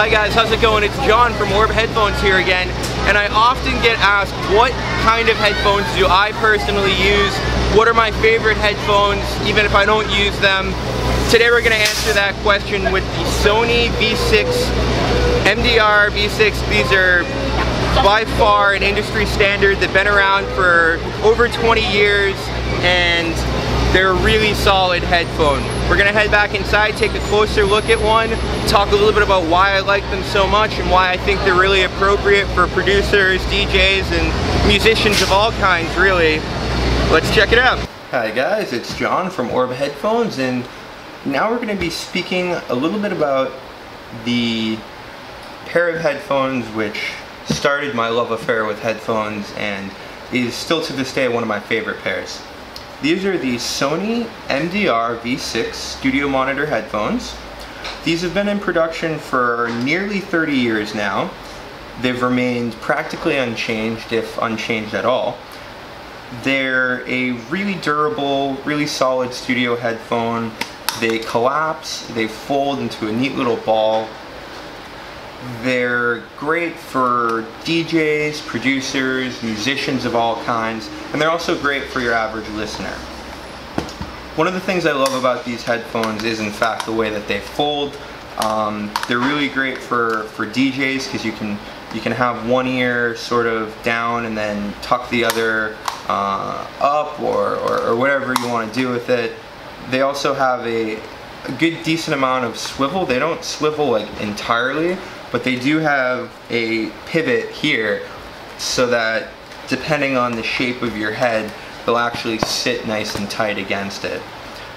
Hi guys, how's it going? It's John from Headphones here again, and I often get asked what kind of headphones do I personally use, what are my favorite headphones, even if I don't use them. Today we're going to answer that question with the Sony V6, MDR V6. These are by far an industry standard. They've been around for over 20 years and they're a really solid headphone. We're gonna head back inside, take a closer look at one, talk a little bit about why I like them so much and why I think they're really appropriate for producers, DJs, and musicians of all kinds, really. Let's check it out. Hi guys, it's John from Headphones, and now we're gonna be speaking a little bit about the pair of headphones which started my love affair with headphones and is still to this day one of my favorite pairs. These are the Sony MDR V6 studio monitor headphones. These have been in production for nearly 30 years now. They've remained practically unchanged, if unchanged at all. They're a really durable, really solid studio headphone. They collapse, they fold into a neat little ball. They're great for DJs, producers, musicians of all kinds, and they're also great for your average listener. One of the things I love about these headphones is in fact the way that they fold. They're really great for DJs because you can have one ear sort of down and then tuck the other up or whatever you want to do with it. They also have a good decent amount of swivel. They don't swivel like entirely, but they do have a pivot here so that depending on the shape of your head, they'll actually sit nice and tight against it.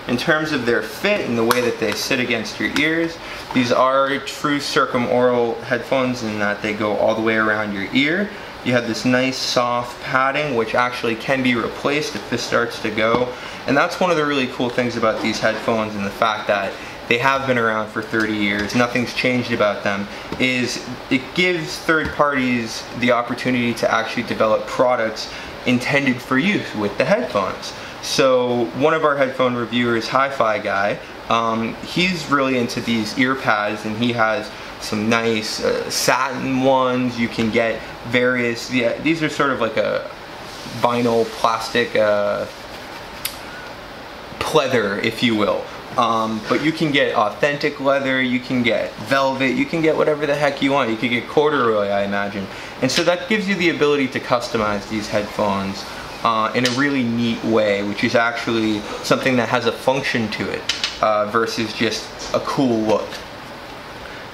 In terms of their fit and the way that they sit against your ears, these are true circumaural headphones in that they go all the way around your ear. You have this nice soft padding which actually can be replaced if this starts to go. And that's one of the really cool things about these headphones, and the fact that they have been around for 30 years, nothing's changed about them, is it gives third parties the opportunity to actually develop products intended for use with the headphones. So one of our headphone reviewers, Hi-Fi Guy, he's really into these ear pads, and he has some nice satin ones. You can get various, these are sort of like a vinyl plastic pleather, if you will. But you can get authentic leather, you can get velvet, you can get whatever the heck you want. You can get corduroy, I imagine. And so that gives you the ability to customize these headphones in a really neat way, which is actually something that has a function to it versus just a cool look.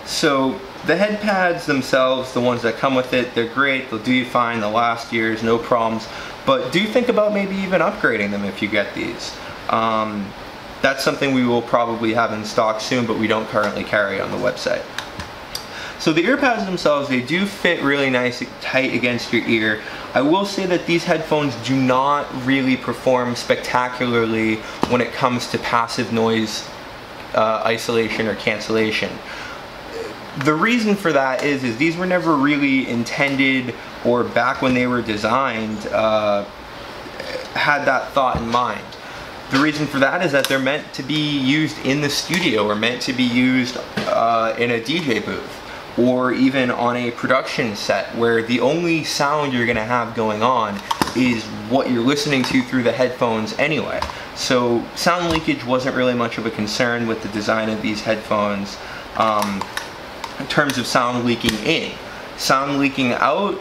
So the head pads themselves, the ones that come with it, they're great, they'll do you fine, they'll last years, no problems. But do think about maybe even upgrading them if you get these. That's something we will probably have in stock soon, but we don't currently carry on the website. So the ear pads themselves, they do fit really nice, tight against your ear. I will say that these headphones do not really perform spectacularly when it comes to passive noise isolation or cancellation. The reason for that is these were never really intended, or back when they were designed, had that thought in mind. The reason for that is that they're meant to be used in the studio, or meant to be used in a DJ booth, or even on a production set where the only sound you're gonna have going on is what you're listening to through the headphones anyway. So sound leakage wasn't really much of a concern with the design of these headphones in terms of sound leaking in. Sound leaking out,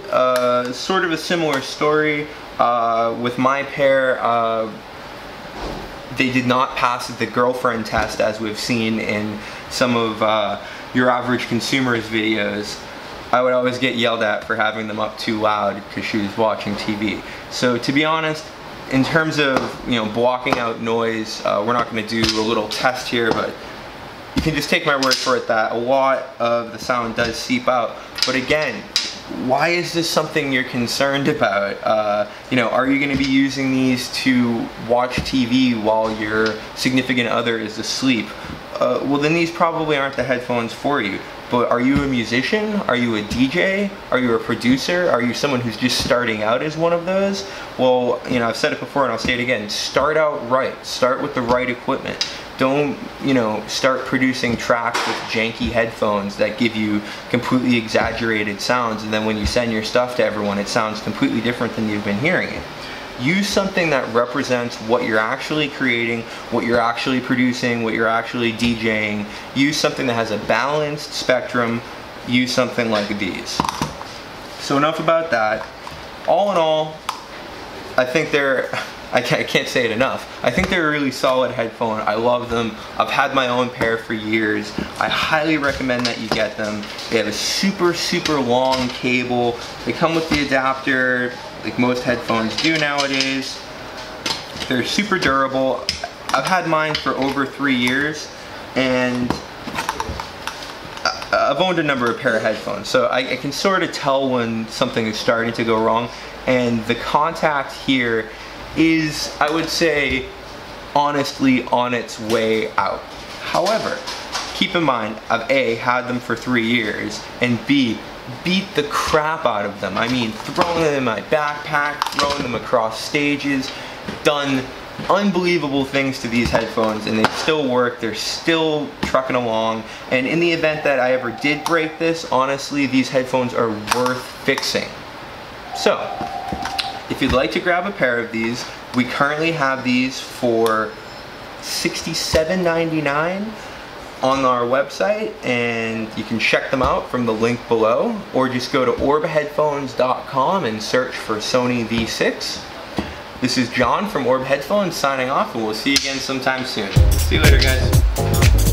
sort of a similar story. With my pair, they did not pass the girlfriend test, as we've seen in some of your average consumer's videos. I would always get yelled at for having them up too loud because she was watching TV. So to be honest, in terms of blocking out noise, we're not going to do a little test here, but you can just take my word for it that a lot of the sound does seep out. But again, why is this something you're concerned about? Are you going to be using these to watch TV while your significant other is asleep? Well, then these probably aren't the headphones for you. But are you a musician? Are you a DJ? Are you a producer? Are you someone who's just starting out as one of those? Well, I've said it before and I'll say it again. Start out right. Start with the right equipment. Don't, you know, start producing tracks with janky headphones that give you completely exaggerated sounds, and then when you send your stuff to everyone, it sounds completely different than you've been hearing it. Use something that represents what you're actually creating, what you're actually producing, what you're actually DJing. Use something that has a balanced spectrum. Use something like these. So enough about that. All in all, I think I can't say it enough. I think they're a really solid headphone. I love them. I've had my own pair for years. I highly recommend that you get them. They have a super, super long cable. They come with the adapter, like most headphones do nowadays. They're super durable. I've had mine for over 3 years, and I've owned a number of pair of headphones, so I can sort of tell when something is starting to go wrong, and the contact here is, I would say, honestly on its way out. However, keep in mind, I've A, had them for 3 years, and B, beat the crap out of them. I mean, throwing them in my backpack, throwing them across stages, done unbelievable things to these headphones, and they still work. They're still trucking along, and in the event that I ever did break this, honestly, these headphones are worth fixing. So, if you'd like to grab a pair of these, we currently have these for $67.99 on our website, and you can check them out from the link below, or just go to orbheadphones.com and search for Sony V6. This is John from Orb Headphones signing off, and we'll see you again sometime soon. See you later, guys.